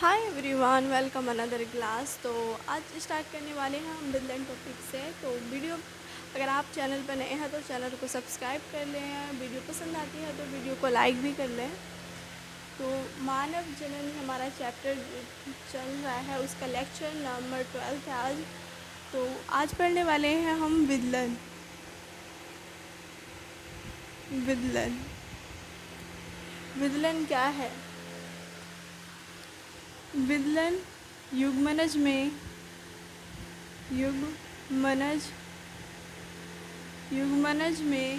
Hi everyone, welcome another class. तो आज start करने वाले हैं हम बिदलन टॉपिक से। तो वीडियो अगर आप चैनल पर नए हैं तो चैनल को सब्सक्राइब कर लें। वीडियो पसंद आती है तो वीडियो को लाइक भी कर लें। तो मानव जनन हमारा चैप्टर चल रहा है, उसका लेक्चर नंबर 12 है आज। तो आज पढ़ने वाले हैं हम विदलन। विदलन विदलन क्या है? विदलन युग्मनज में युग्मनज युग्मनज में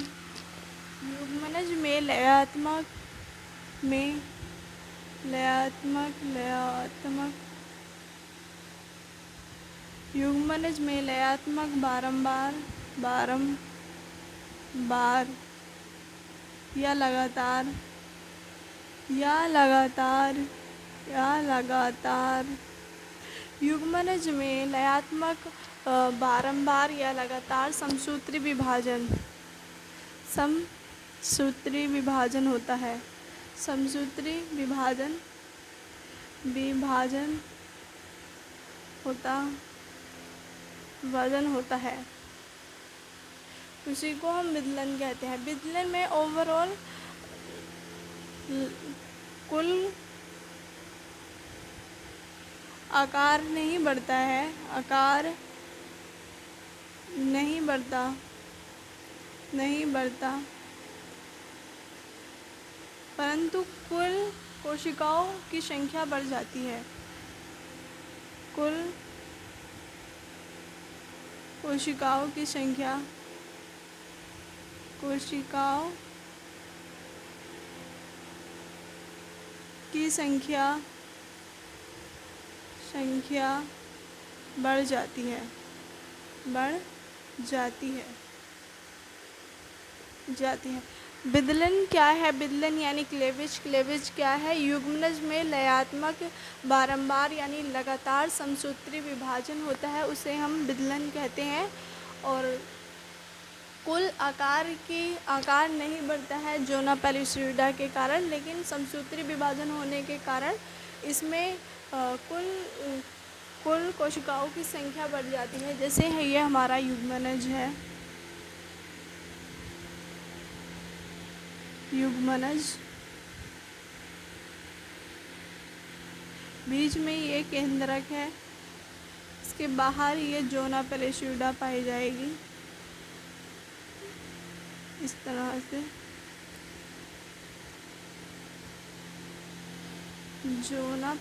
युग्मनज में लयात्मक युग्मनज में लयात्मक बारंबार या लगातार युग्मनज में लयात्मक बारंबार या लगातार समसूत्री विभाजन होता है। समसूत्री विभाजन होता है। उसी को हम विदलन कहते हैं। विदलन में ओवरऑल कुल आकार नहीं बढ़ता है, परंतु कुल कोशिकाओं की संख्या बढ़ जाती है। कुल कोशिकाओं की संख्या बढ़ जाती है। विदलन क्या है? विदलन यानी क्लेवेज क्या है? युग्मनज में लयात्मक बारंबार यानी लगातार समसूत्री विभाजन होता है, उसे हम विदलन कहते हैं। और कुल आकार नहीं बढ़ता है जोना पेलिस्यूडा के कारण, लेकिन समसूत्री विभाजन होने के कारण इसमें कुल कोशिकाओं की संख्या बढ़ जाती है। जैसे है ये हमारा युग्मनज है, बीच में ये केंद्रक है, इसके बाहर ये जोना पेलिस्यूडा पाई जाएगी। इस तरह से जोना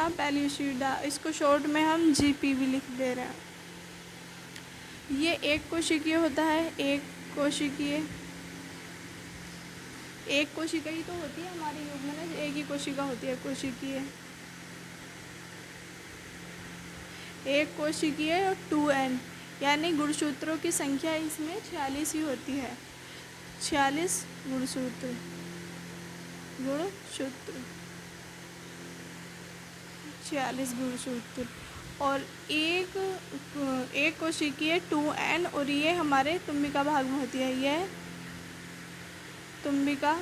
पेलिस्यूडा इसको शॉर्ट में हम GPV लिख दे रहे हैं। ये एक कोशिकीय होता है। एक कोशिका ही तो होती है हमारी युग्मनज, एक ही कोशिका होती है कोशिकीय। एक कोशिकीय और 2n यानी गुणसूत्रों की संख्या इसमें 46 ही होती है। 46 गुणसूत्र और एक कोशिकीय 2n, और ये हमारे तुम्बिका भाग में होती है। यह तुम्बिका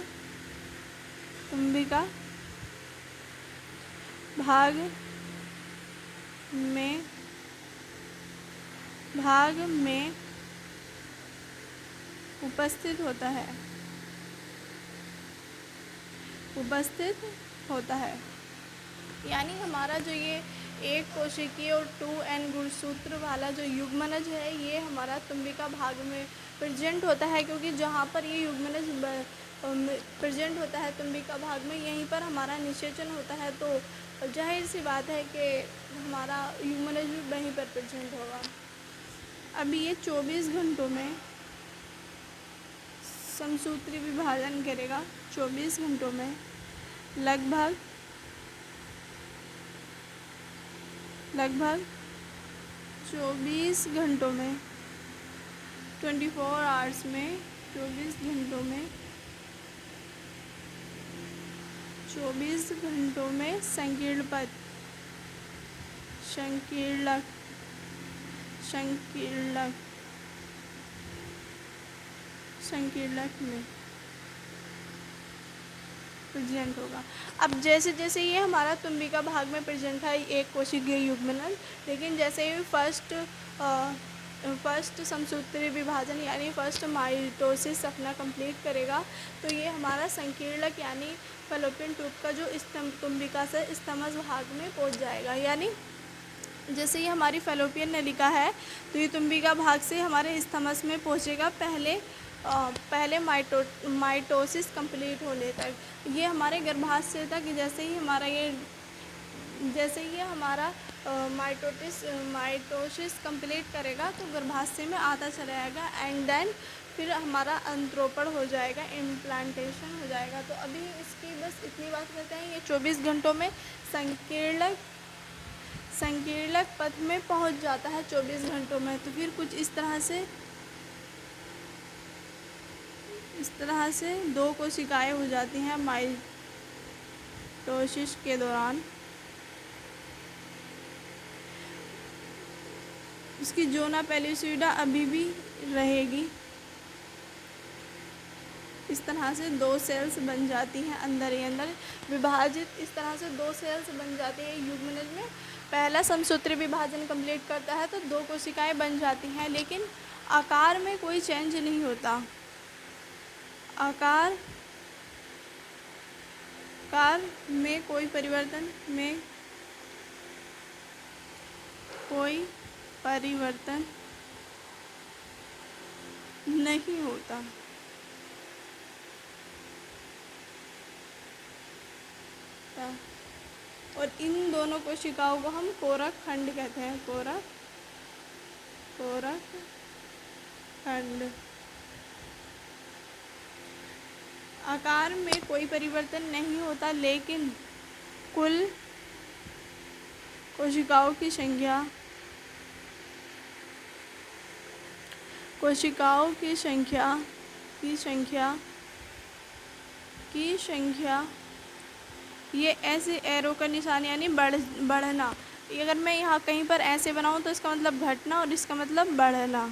भाग में उपस्थित होता है। यानी हमारा जो ये एक कोशिकीय और 2n गुणसूत्र वाला जो युग्मनज है, ये हमारा तुम्बिका भाग में प्रेजेंट होता है, क्योंकि जहाँ पर ये युग्मनज प्रेजेंट होता है तुम्बिका भाग में, यहीं पर हमारा निषेचन होता है। तो जाहिर सी बात है कि हमारा युग्मनज भी वहीं पर प्रेजेंट होगा। अभी ये 24 घंटों में समसूत्री विभाजन करेगा। 24 घंटों में लगभग 24 घंटों में 24 आवर्स में 24 घंटों में 24 घंटों में संकीर्णक में प्रेजेंट होगा। अब जैसे जैसे ये हमारा तुम्बिका भाग में प्रेजेंट है एक कोशिकीय युग्मनज, लेकिन जैसे ही फर्स्ट समसूत्री विभाजन यानी फर्स्ट माइटोसिस अपना कंप्लीट करेगा तो ये हमारा संकीर्णक यानी फैलोपियन ट्यूब का जो तुम्बिका से स्तमस भाग में पहुंच जाएगा। यानी जैसे ये हमारी फैलोपियन नलिका है तो ये तुम्बिका भाग से हमारे स्तमस में पहुंचेगा पहले माइटोसिस कंप्लीट होने तक। ये हमारे गर्भाशय तक जैसे ही हमारा माइटोसिस कंप्लीट करेगा तो गर्भाशय में आता चला जाएगा एंड देन फिर हमारा अंत्रोपण हो जाएगा, इम्प्लांटेशन हो जाएगा। तो अभी इसकी बस इतनी बात करते हैं, ये 24 घंटों में संकीर्णक पथ में पहुंच जाता है 24 घंटों में। तो फिर कुछ इस तरह से 2 कोशिकाएं हो जाती हैं माइटोसिस के दौरान। इसकी जोना पेलिसिडा अभी भी रहेगी। इस तरह से 2 सेल्स बन जाती हैं अंदर ही अंदर विभाजित। इस तरह से 2 सेल्स बन जाती हैं युग्मनज में। पहला समसूत्री विभाजन कंप्लीट करता है तो 2 कोशिकाएं बन जाती हैं, लेकिन आकार में कोई चेंज नहीं होता। आकार में कोई परिवर्तन नहीं होता। और इन दोनों कोशिकाओं को हम कोरक खंड कहते हैं। कोरक खंड। आकार में कोई परिवर्तन नहीं होता, लेकिन कुल कोशिकाओं की संख्या ये ऐसे एरो का निशान यानी बढ़ना। अगर मैं यहाँ कहीं पर ऐसे बनाऊँ तो इसका मतलब घटना और इसका मतलब बढ़ना।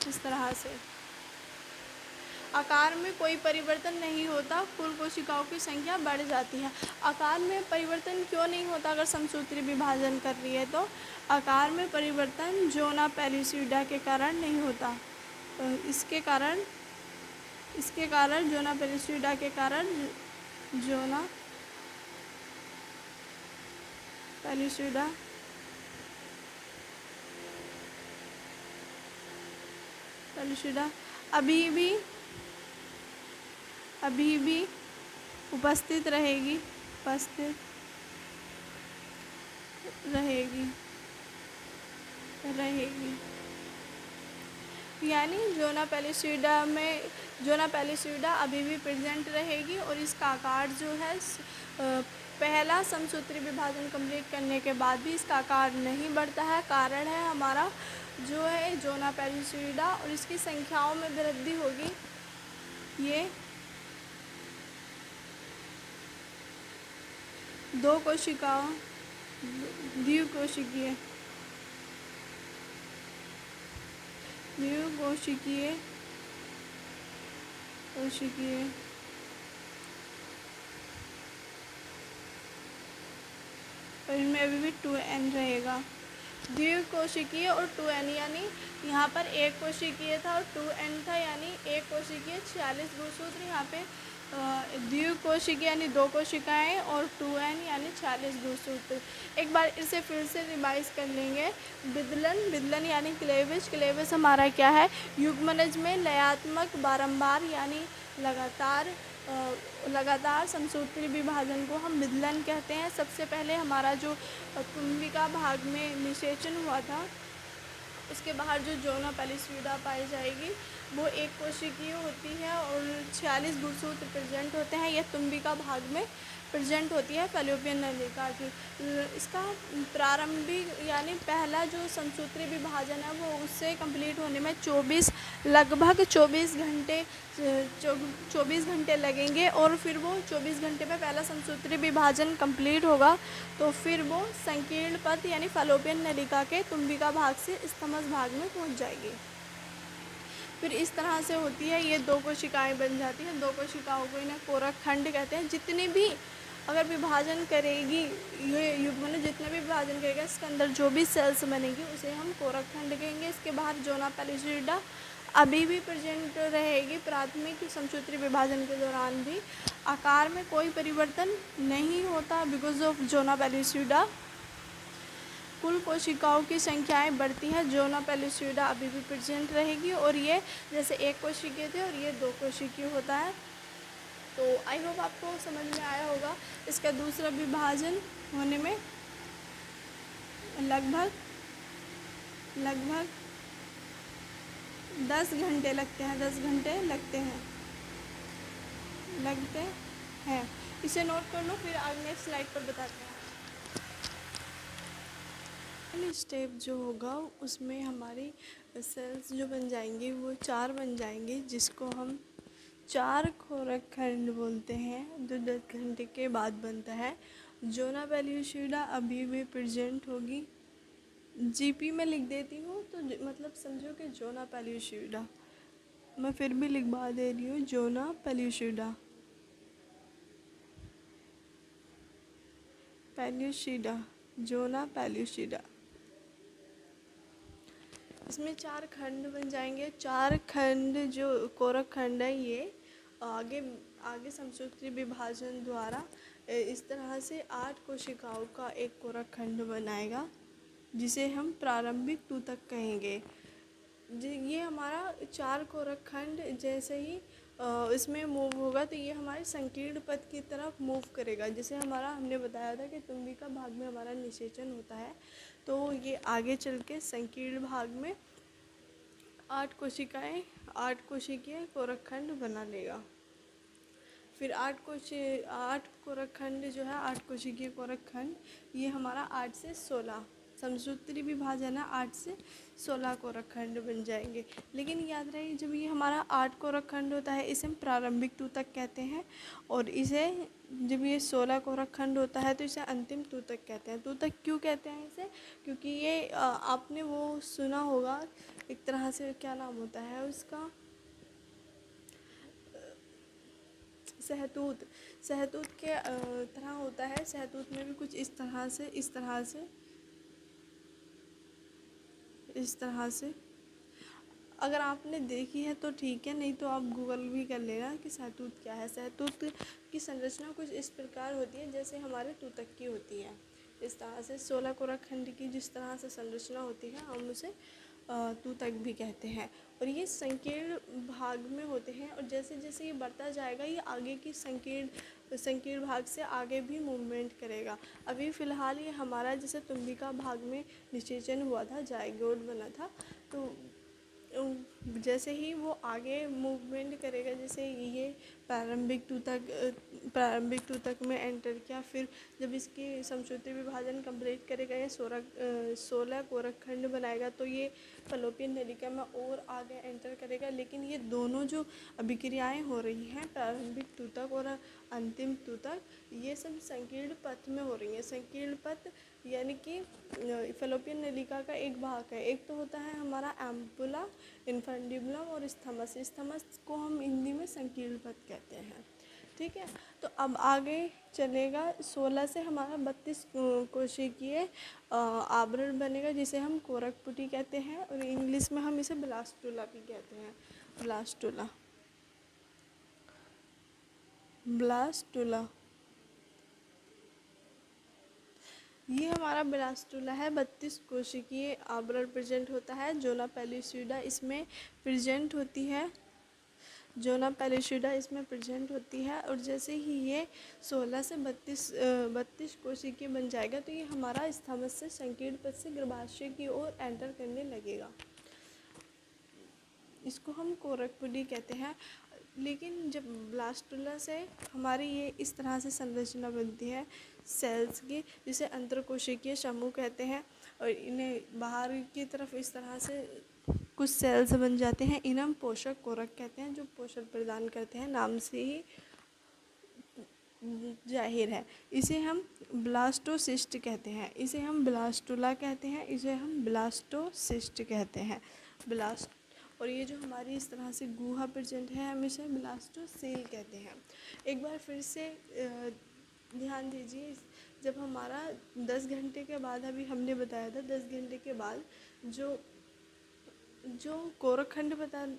इस तरह से आकार में कोई परिवर्तन नहीं होता, कुल कोशिकाओं की संख्या बढ़ जाती है। आकार में परिवर्तन क्यों नहीं होता अगर समसूत्री विभाजन कर रही है तो? आकार में परिवर्तन जोना पेलिसिडा के कारण नहीं होता। इसके कारण जोना पेलिसिडा के कारण जोना पेलिसिडा अभी भी उपस्थित रहेगी। यानी जोना पेलिसिडा अभी भी प्रेजेंट रहेगी और इसका आकार जो है पहला समसूत्री विभाजन कंप्लीट करने के बाद भी इसका आकार नहीं बढ़ता है। कारण है हमारा जो है जोना पेलिसिडा और इसकी संख्याओं में वृद्धि होगी। ये 2 कोशिकाओं द्विकोशिकीय और इनमें अभी भी 2n रहेगा। द्विकोशिकीय और 2n यानी यहाँ पर 1 कोशिकीय था और 2n था, यानी 1 कोशिकीय 46 गुणसूत्र। यहाँ पे द्विकोशिकीय यानी 2 कोशिकाएं और 2n यानी 46 गुणसूत्र। एक बार इसे फिर से रिवाइज कर लेंगे। विदलन यानी क्लेविज हमारा क्या है? युग्मनज में लयात्मक बारंबार यानी लगातार समसूत्री विभाजन को हम विदलन कहते हैं। सबसे पहले हमारा जो तुम्बिका भाग में निषेचन हुआ था उसके बाहर जो जोना पेलिसिडा पाई जाएगी वो 1 कोशिकीय होती है और 46 गुणसूत्र प्रेजेंट होते हैं। यह तुम्बिका भाग में प्रेजेंट होती है फैलोपियन नलिका की। इसका प्रारंभिक यानी पहला जो समसूत्री विभाजन है वो उससे कंप्लीट होने में लगभग 24 घंटे लगेंगे, और फिर वो 24 घंटे में पहला समसूत्री विभाजन कंप्लीट होगा तो फिर वो संकीर्ण पथ यानी फैलोपियन नलिका के तुम्बिका भाग से स्थमस भाग में पहुंच जाएगी। फिर इस तरह से होती है, ये 2 कोशिकाएं बन जाती हैं। 2 कोशिकाओं को इन्हें कोरक खंड कहते हैं। जितने भी अगर विभाजन करेगी ये युग्मन जितने भी विभाजन करेगा इसके अंदर जो भी सेल्स बनेगी उसे हम कोरक खंड कहेंगे। इसके बाहर जोना पेलिसिडा अभी भी प्रेजेंट रहेगी। प्राथमिक समसूत्री विभाजन के दौरान भी आकार में कोई परिवर्तन नहीं होता बिकॉज ऑफ जोना पेलिसिडा। कुल कोशिकाओं की संख्याएं बढ़ती हैं, जोना पेलिसिडा अभी भी प्रेजेंट रहेगी, और ये जैसे 1 कोशिकीय थे और ये 2 कोशिकीय होता है। तो आई होप आपको समझ में आया होगा। इसका दूसरा विभाजन होने में लगभग 10 घंटे लगते हैं। 10 घंटे लगते हैं। इसे नोट कर लो, फिर आगे नेक्स्ट स्लाइड पर बताते हैं। स्टेप जो होगा उसमें हमारी सेल्स जो बन जाएंगी वो 4 बन जाएंगे, जिसको हम 4 कोरक खंड बोलते हैं, जो 10 घंटे के बाद बनता है। जोना पेलिसिडा अभी भी प्रेजेंट होगी। जीपी में लिख देती हूँ तो मतलब समझो कि जोना पेलिसिडा, मैं फिर भी लिखवा दे रही हूँ जोना पेलिसिडा। जोना पेलिसिडा, इसमें 4 खंड बन जाएंगे। 4 खंड जो कोरक खंड है ये आगे समसूत्री विभाजन द्वारा इस तरह से 8 कोशिकाओं का एक कोरक खंड बनाएगा, जिसे हम प्रारंभिक तूतक कहेंगे। ये हमारा 4 कोरक खंड जैसे ही इसमें मूव होगा तो ये हमारे संकीर्ण पथ की तरफ मूव करेगा। जैसे हमने बताया था कि तुम्बिका भाग में हमारा निषेचन होता है, तो ये आगे चल के संकीर्ण भाग में 8 कोशिकीय कोरक खंड बना लेगा। फिर 8 कोरक खंड जो है 8 कोशिकीय कोरक खंड, ये हमारा 8 से 16 समसूत्री विभाजन है, 8 से 16 कोरक खंड बन जाएंगे। लेकिन याद रहे जब ये हमारा 8 कोरक खंड होता है इसे हम प्रारंभिक तूतक कहते हैं, और इसे जब ये 16 कोरक खंड होता है तो इसे अंतिम तूतक कहते हैं। तूतक क्यों कहते हैं इसे? क्योंकि ये आपने वो सुना होगा एक तरह से, क्या नाम होता है उसका, सहतूत के तरह होता है। सहतूत में भी कुछ इस तरह से अगर आपने देखी है तो ठीक है, नहीं तो आप गूगल भी कर लेना कि सहतूत क्या है। सहतूत की संरचना कुछ इस प्रकार होती है जैसे हमारे तूतक की होती है। इस तरह से 16 कोरक खंड की जिस तरह से संरचना होती है हम उसे तूतक भी कहते हैं, और ये संकीर्ण भाग में होते हैं। और जैसे जैसे ये बढ़ता जाएगा ये आगे की संकीर्ण भाग से आगे भी मूवमेंट करेगा। अभी फ़िलहाल ये हमारा जैसे तुम्बिका भाग में निषेचन हुआ था, जाइगोट बना था, तो जैसे ही वो आगे मूवमेंट करेगा, जैसे ये प्रारंभिक तूतक में एंटर किया, फिर जब इसकी समसूत्री विभाजन कंप्लीट करेगा ये 16 कोरक खंड बनाएगा, तो ये फैलोपियन नलिका में और आगे एंटर करेगा। लेकिन ये दोनों जो अभिक्रियाएं हो रही हैं, प्रारंभिक तूतक और अंतिम तूतक, ये सब संकीर्ण पथ में हो रही हैं। संकीर्ण पथ यानी कि फैलोपियन नलिका का एक भाग है। एक तो होता है हमारा एम्पुला, इन्फंडिबुलम और स्थमस। स्थमस को हम हिंदी में संकीर्ण पथ कहते हैं। ठीक है, तो अब आगे चलेगा। 16 से हमारा 32 कोशिकीय आवरण बनेगा, जिसे हम कोरकपुटी कहते हैं, और इंग्लिश में हम इसे ब्लास्टुला भी कहते हैं। ब्लास्टुला ये हमारा ब्लास्टुला है। 32 कोशिकीय आवरण प्रेजेंट होता है। जोना पेलिसिडा इसमें प्रेजेंट होती है। और जैसे ही ये 16 से 32 कोशिकीय बन जाएगा तो ये हमारा स्थमस से संकीर्ण पथ से गर्भाशय की ओर एंटर करने लगेगा। इसको हम कोरकपुटी कहते हैं। लेकिन जब ब्लास्टुला से हमारी ये इस तरह से संरचना बनती है सेल्स की, जिसे अंतरकोशिकीय समूह कहते हैं, और इन्हें बाहर की तरफ इस तरह से कुछ सेल्स बन जाते हैं। इन्हें हम पोषक कोरक कहते हैं, जो पोषण प्रदान करते हैं, नाम से ही जाहिर है। इसे हम ब्लास्टोसिस्ट कहते हैं, इसे हम ब्लास्टुला कहते हैं, इसे हम ब्लास्टोसिस्ट कहते हैं। ब्लास्ट और ये जो हमारी इस तरह से गुहा प्रेजेंट है, हम इसे ब्लास्टोसेल कहते हैं। एक बार फिर से ध्यान दीजिए, जब हमारा 10 घंटे के बाद, अभी हमने बताया था 10 घंटे के बाद जो जो कोरक खंड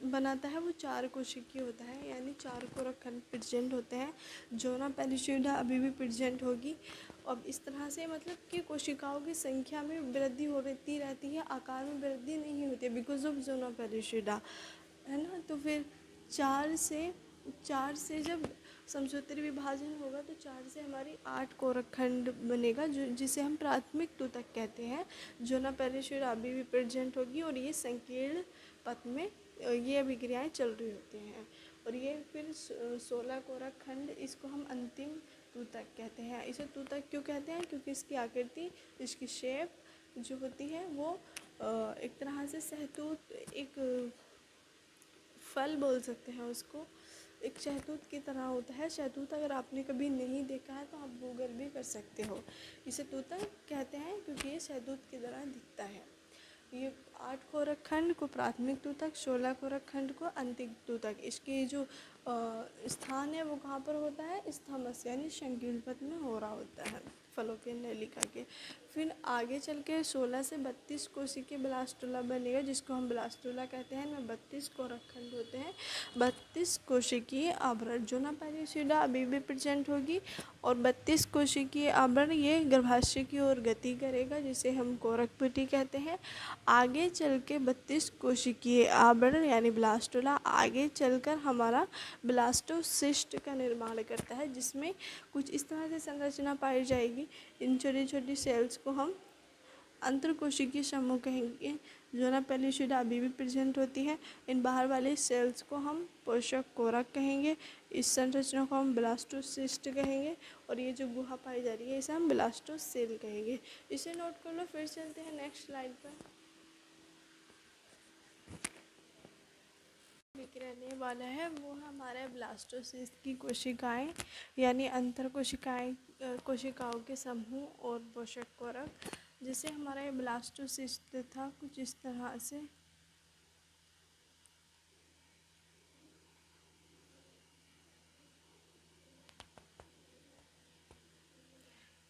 बनाता है वो 4 कोशिकीय होता है, यानी 4 कोरक खंड प्रेजेंट होते हैं। जोना पेलिशिडा अभी भी प्रेजेंट होगी। अब इस तरह से मतलब कि कोशिकाओं की संख्या में वृद्धि होती रहती है, आकार में वृद्धि नहीं होती है, बिकॉज ऑफ जोना पेलिशिडा, है ना। तो फिर 4 से जब समसूत्री विभाजन होगा तो 4 से हमारी 8 कोरक खंड बनेगा, जो जिसे हम प्राथमिक तूतक कहते हैं। जोना पेलिशिडा अभी भी प्रेजेंट होगी और ये संकीर्ण पथ में ये अभिक्रियाएं चल रही होती हैं। और ये फिर 16 कोरक खंड, इसको हम अंतिम तूतक कहते हैं। इसे तूतक क्यों कहते हैं? क्योंकि इसकी आकृति, इसकी शेप जो होती है वो एक तरह से सहतूत, एक फल बोल सकते हैं उसको, एक शहतूत की तरह होता है। शहतूत अगर आपने कभी नहीं देखा है तो आप गूगल भी कर सकते हो। इसे तूतक कहते हैं क्योंकि ये शहतूत की तरह दिखता है। ये 8 कोरक खंड को प्राथमिक तूतक, 16 कोरक खंड को अंतिम तूतक। इसके जो स्थान है वो कहाँ पर होता है? स्थमस यानी संकीर्ण पथ में हो रहा होता है, फलोपियन नलिका के। फिर आगे चल के 16 से 32 कोशिकीय ब्लास्टुला बनेगा, जिसको हम ब्लास्टुला कहते हैं। इनमें 32 कोरक खंड होते हैं, 32 कोशिकीय आवरण। जोना पेलिशिडा अभी भी प्रेजेंट होगी और 32 कोशिकीय आवरण ये गर्भाशय की ओर गति करेगा, जिसे हम कोरक पेटी कहते हैं। आगे चल के 32 कोशिकीय आवरण यानी ब्लास्टुला आगे चलकर हमारा ब्लास्टोसिस्ट का निर्माण करता है, जिसमें कुछ इस तरह से संरचना पाई जाएगी। इन छोटी छोटी सेल्स को हम अंतरकोशिकीय समूह कहेंगे। जोना पेलिशिडा अभी भी प्रेजेंट होती है। इन बाहर वाले सेल्स को हम पोषक कोरक कहेंगे। इस संरचना को हम ब्लास्टोसिस्ट कहेंगे और ये जो गुहा पाई जा रही है इसे हम ब्लास्टोसेल कहेंगे। इसे नोट कर लो। फिर चलते हैं नेक्स्ट स्लाइड पर। रहने वाला है वो हमारा ब्लास्टोसिस्ट की कोशिकाएं, यानी अंतर कोशिकाएं, कोशिकाओं के समूह और पोषक कोरक, जिसे हमारा ये ब्लास्टोसिस्ट था कुछ इस तरह से।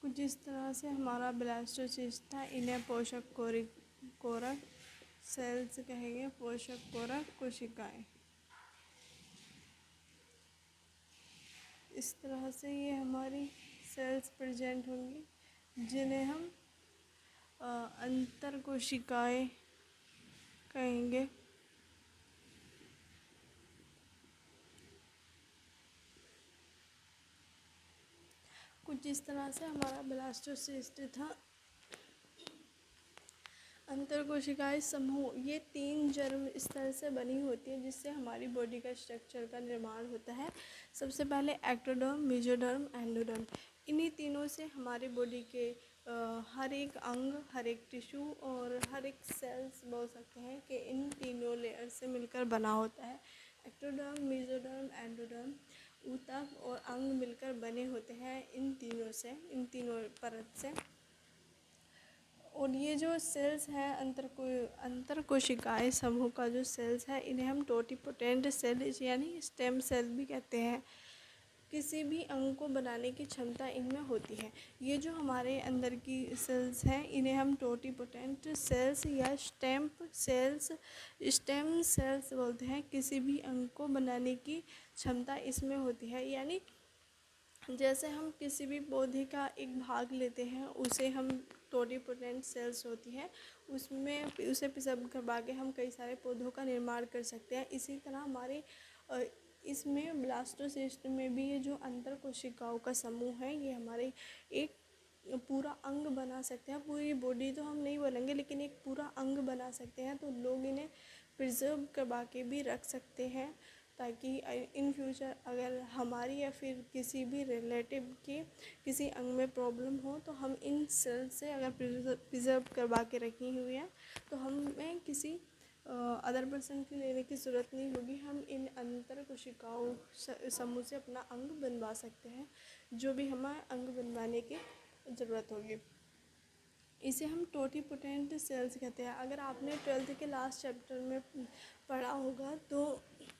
कुछ इस तरह से हमारा ब्लास्टोसिस्ट था। इन्हें पोषक कोरक सेल्स कहेंगे, पोषक कोरक कोशिकाएं। इस तरह से ये हमारी सेल्स प्रेजेंट होंगी, जिन्हें हम अंतर कोशिकाएं कहेंगे। कुछ इस तरह से हमारा ब्लास्टोसिस्ट था। अंतर कोशिकाएं समूह ये 3 जर्म स्तर से बनी होती है, जिससे हमारी बॉडी का स्ट्रक्चर का निर्माण होता है। सबसे पहले एक्टोडर्म, मेसोडर्म, एंडोडर्म। इन्हीं तीनों से हमारे बॉडी के हर एक अंग, हर एक टिश्यू और हर एक सेल्स बोल सकते हैं कि इन तीनों लेयर से मिलकर बना होता है। एक्टोडर्म, मेसोडर्म, एंडोडर्म, ऊतक और अंग मिलकर बने होते हैं इन तीनों परत से। और ये जो सेल्स हैं अंतर कोशिकाएं समूह का जो सेल्स है, इन्हें हम टोटिपोटेंट सेल यानी स्टेम सेल भी कहते हैं। किसी भी अंग को बनाने की क्षमता इनमें होती है। ये जो हमारे अंदर की सेल्स हैं इन्हें हम टोटिपोटेंट सेल्स या स्टेम सेल्स बोलते हैं। किसी भी अंग को बनाने की क्षमता इसमें होती है, यानी जैसे हम किसी भी पौधे का एक भाग लेते हैं, उसे हम टोटिपोटेंट सेल्स होती है, उसमें उसे पिसब करवा के हम कई सारे पौधों का निर्माण कर सकते हैं। इसी तरह हमारे इसमें ब्लास्टोसिस्ट में भी ये जो अंतर कोशिकाओं का समूह है, ये हमारे एक पूरा अंग बना सकते हैं। पूरी बॉडी तो हम नहीं बनाएंगे, लेकिन एक पूरा अंग बना सकते हैं। तो लोग इन्हें प्रिजर्व करवा के भी रख सकते हैं। ताकि इन फ्यूचर अगर हमारी या फिर किसी भी रिलेटिव की किसी अंग में प्रॉब्लम हो तो हम इन सेल से अगर प्रिजर्व करवा के रखी हुई है तो हमें किसी अदर पर्सन की लेने की ज़रूरत नहीं होगी। हम इन अंतर कोशिकाओं समूह से अपना अंग बनवा सकते हैं, जो भी हमें अंग बनवाने की ज़रूरत होगी। इसे हम टोटिपोटेंट सेल्स कहते हैं। अगर आपने 12th के लास्ट चैप्टर में पढ़ा होगा तो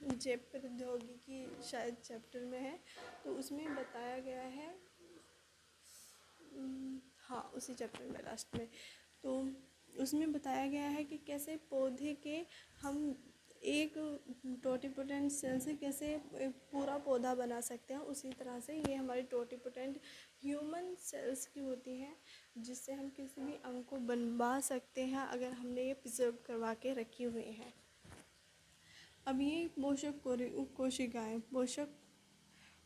जैव प्रौद्योगिकी शायद चैप्टर में है, तो उसमें बताया गया है, हाँ उसी चैप्टर में लास्ट में, तो उसमें बताया गया है कि कैसे पौधे के हम एक टोटिपोटेंट सेल से कैसे पूरा पौधा बना सकते हैं। उसी तरह से ये हमारी टोटिपोटेंट ह्यूमन सेल्स की होती हैं, जिससे हम किसी भी अंग को बनवा सकते हैं अगर हमने ये प्रिजर्व करवा के रखी हुई हैं। अब ये पोषक कोशिकाएं, पोषक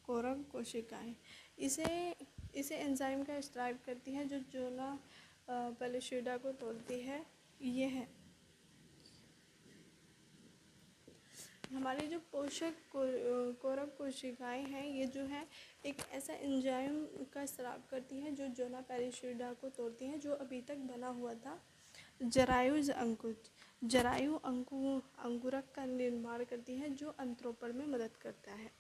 कोरक कोशिकाएं, इसे एंजाइम का स्त्राव करती हैं जो जोना पेलिशिडा को तोड़ती है। ये है हमारी जो पोषक कोरक कोशिकाएं हैं, ये जो है एक ऐसा एंजाइम का स्त्राव करती हैं जो जोना पेलिशिडा को तोड़ती हैं, जो अभी तक बना हुआ था। जरायु अंकुरक का निर्माण करती है जो अंतरोपण में मदद करता है।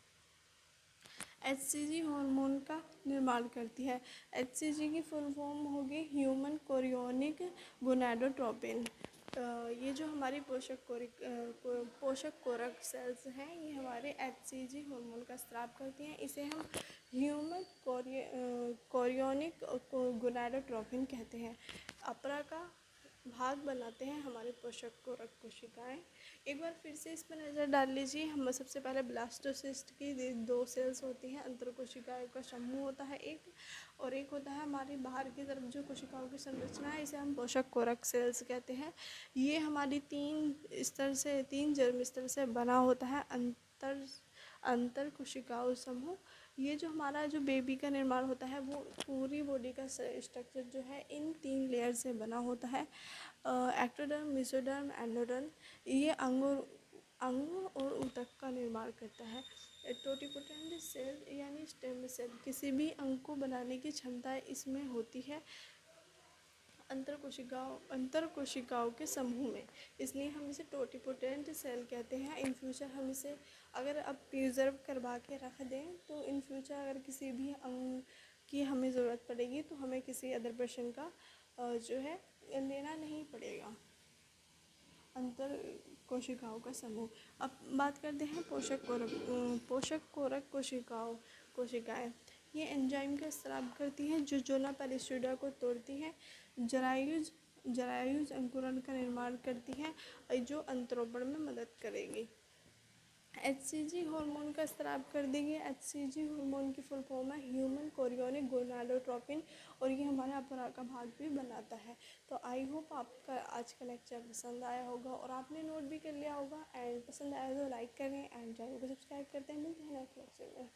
HCG हार्मोन का निर्माण करती है। HCG की फुल फॉर्म होगी ह्यूमन कोरियोनिक गोनाडोट्रोपिन। ये जो हमारी पोषक कोरक सेल्स हैं, ये हमारे HCG हार्मोन का स्त्राव करती हैं। इसे हम ह्यूमन कोरियोनिक गोनाडोट्रोपिन कहते हैं। अपरा का भाग बनाते हैं हमारे पोषक कोरक कोशिकाएं। एक बार फिर से इस पर नज़र डाल लीजिए। हम सबसे पहले ब्लास्टोसिस्ट की 2 सेल्स होती हैं, अंतर कोशिकाओं का समूह होता है एक, और एक होता है हमारी बाहर की तरफ जो कोशिकाओं की संरचना है, इसे हम पोषक कोरक सेल्स कहते हैं। ये हमारी 3 जर्म स्तर से बना होता है अंतर कोशिकाओं समूह। ये जो हमारा जो बेबी का निर्माण होता है, वो पूरी बॉडी का स्ट्रक्चर जो है इन 3 लेयर से बना होता है, एक्टोडर्म, मेसोडर्म, एंडोडर्म। ये अंग और ऊतक का निर्माण करता है। टोटिपोटेंट सेल यानी स्टेम सेल किसी भी अंग को बनाने की क्षमता इसमें होती है अंतर कोशिकाओं के समूह में, इसलिए हम इसे टोटिपोटेंट सेल कहते हैं। इन फ्यूचर हम इसे अगर अब प्रिजर्व करवा के रख दें तो इन फ्यूचर अगर किसी भी अंग की हमें ज़रूरत पड़ेगी तो हमें किसी अदर पर्सन का जो है लेना नहीं पड़ेगा। अंतर कोशिकाओं का समूह। अब बात करते हैं पोषक कोरक कोशिकाएं। ये एंजाइम का स्त्राव करती हैं जो जोना पेलिशिडा को तोड़ती हैं। जरायुज अंकुरण का निर्माण करती हैं जो अंतरोपण में मदद करेगी। HCG हार्मोन का स्त्राव कर देगी। HCG हार्मोन की फुल फॉर्म है ह्यूमन कोरियोनिक गोनाडोट्रोपिन, और ये हमारे अपरा का भाग भी बनाता है। तो आई होप आपका आज का लेक्चर पसंद आया होगा और आपने नोट भी कर लिया होगा। एंड पसंद आया तो लाइक करें एंड चैनल को सब्सक्राइब करते हैं। मिलते हैं नेक्स्ट लेक्चर में।